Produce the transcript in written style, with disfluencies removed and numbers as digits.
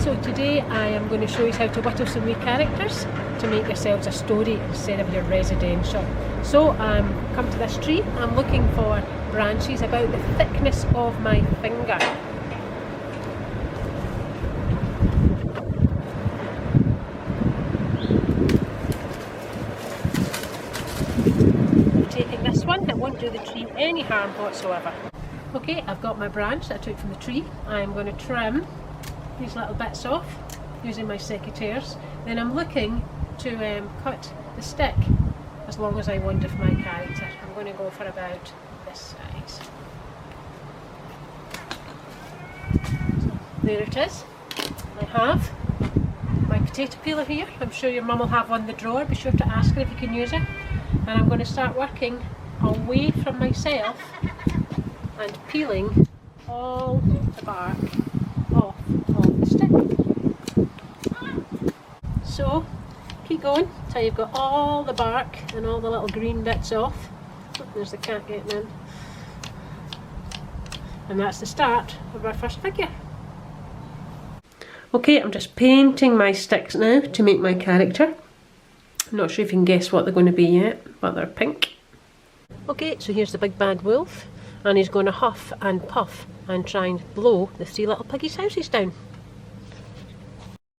so today I am going to show you how to whittle some wee characters to make yourselves a story instead of your residential. So come to this tree. I'm looking for branches about the thickness of my finger. I'm taking this one that won't do the tree any harm whatsoever. Okay, I've got my branch that I took from the tree. I'm going to trim these little bits off using my secateurs. Then I'm looking to cut the stick as long as I want of my character. I'm going to go for about this size. So there it is. I have my potato peeler here. I'm sure your mum will have one in the drawer. Be sure to ask her if you can use it. And I'm going to start working away from myself and peeling all the bark off of the stick. So keep going until you've got all the bark and all the little green bits off. Oh, there's the cat getting in. And that's the start of our first figure. Okay, I'm just painting my sticks now to make my character. I'm not sure if you can guess what they're going to be yet, but they're pink. Okay, so here's the big bad wolf, and he's going to huff and puff and try and blow the three little piggies' houses down.